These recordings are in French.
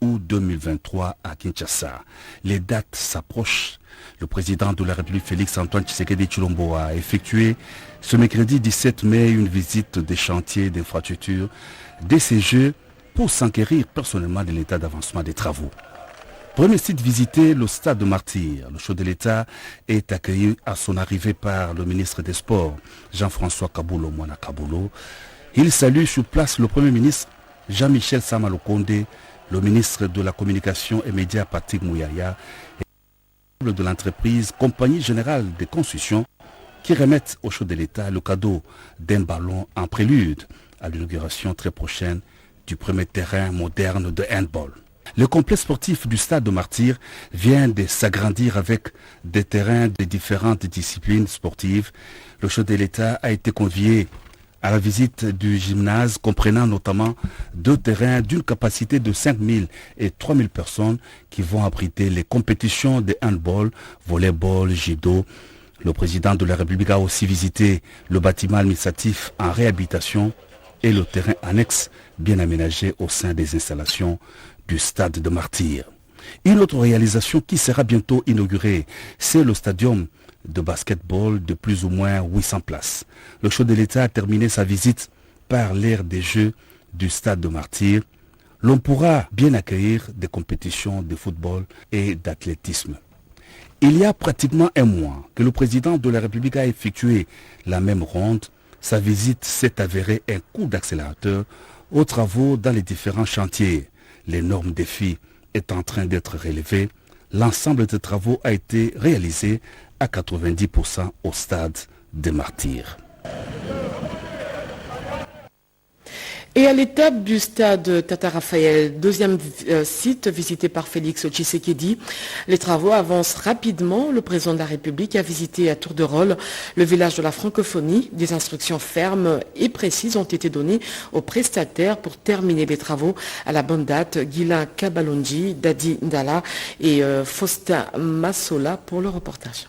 août 2023 à Kinshasa. Les dates s'approchent. Le président de la République Félix-Antoine Tshisekedi Tshilombo a effectué ce mercredi 17 mai une visite des chantiers d'infrastructure de ces Jeux pour s'enquérir personnellement de l'état d'avancement des travaux. Premier site visité, le stade de Martyrs. Le chef de l'État est accueilli à son arrivée par le ministre des Sports, Jean-François Kaboulo Mwana Kaboulo. Il salue sur place le Premier ministre Jean-Michel Sama-Lukonde, le ministre de la Communication et Médias Patrick Mouyaya et de l'entreprise Compagnie Générale des Constructions qui remettent au chef de l'État le cadeau d'un ballon en prélude à l'inauguration très prochaine du premier terrain moderne de handball. Le complexe sportif du stade de Martyrs vient de s'agrandir avec des terrains de différentes disciplines sportives. Le chef de l'État a été convié à la visite du gymnase comprenant notamment 2 terrains d'une capacité de 5 000 et 3 000 personnes qui vont abriter les compétitions de handball, volleyball, judo. Le président de la République a aussi visité le bâtiment administratif en réhabilitation et le terrain annexe bien aménagé au sein des installations du stade de Martyrs. Une autre réalisation qui sera bientôt inaugurée, c'est le stadium de basketball de plus ou moins 800 places. Le chef de l'État a terminé sa visite par l'ère des Jeux du stade de Martyrs. L'on pourra bien accueillir des compétitions de football et d'athlétisme. Il y a pratiquement un mois que le président de la République a effectué la même ronde. Sa visite s'est avérée un coup d'accélérateur aux travaux dans les différents chantiers. L'énorme défi est en train d'être relevé. L'ensemble des travaux a été réalisé à 90% au stade des Martyrs. Et à l'étape du stade Tata Raphaël, deuxième site visité par Félix Tshisekedi, les travaux avancent rapidement. Le président de la République a visité à tour de rôle le village de la francophonie. Des instructions fermes et précises ont été données aux prestataires pour terminer les travaux à la bonne date. Guilain Kabalonji, Dadi Ndala et Faustin Massola pour le reportage.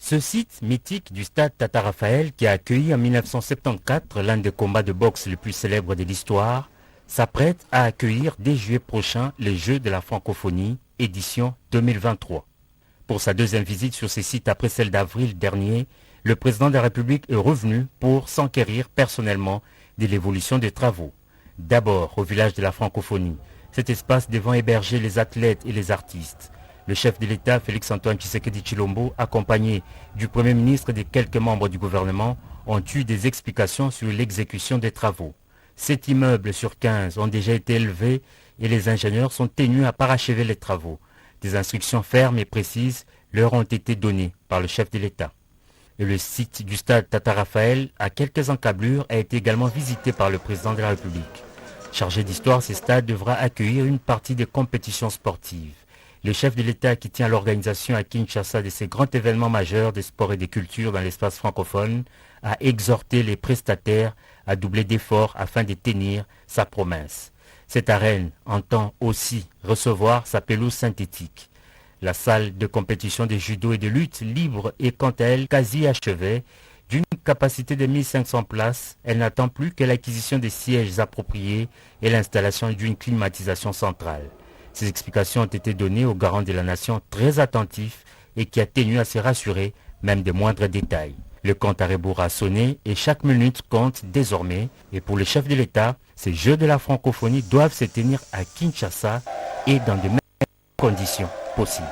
Ce site mythique du stade Tata Raphaël, qui a accueilli en 1974 l'un des combats de boxe les plus célèbres de l'histoire, s'apprête à accueillir dès juillet prochain les Jeux de la francophonie, édition 2023. Pour sa deuxième visite sur ces sites après celle d'avril dernier, le président de la République est revenu pour s'enquérir personnellement de l'évolution des travaux. D'abord au village de la francophonie, cet espace devant héberger les athlètes et les artistes. Le chef de l'État, Félix-Antoine Tshisekedi Tshilombo, accompagné du Premier ministre et de quelques membres du gouvernement, ont eu des explications sur l'exécution des travaux. 7 immeubles sur 15 ont déjà été élevés et les ingénieurs sont tenus à parachever les travaux. Des instructions fermes et précises leur ont été données par le chef de l'État. Et le site du stade Tata Raphaël, à quelques encablures, a été également visité par le président de la République. Chargé d'histoire, ce stade devra accueillir une partie des compétitions sportives. Le chef de l'État qui tient l'organisation à Kinshasa de ces grands événements majeurs des sports et des cultures dans l'espace francophone a exhorté les prestataires à doubler d'efforts afin de tenir sa promesse. Cette arène entend aussi recevoir sa pelouse synthétique. La salle de compétition de judo et de lutte libre est quant à elle quasi achevée. D'une capacité de 1500 places, elle n'attend plus que l'acquisition des sièges appropriés et l'installation d'une climatisation centrale. Ces explications ont été données aux garants de la nation très attentifs et qui a tenu à se rassurer même des moindres détails. Le compte à rebours a sonné et chaque minute compte désormais. Et pour le chef de l'État, ces Jeux de la francophonie doivent se tenir à Kinshasa et dans de meilleures conditions possibles.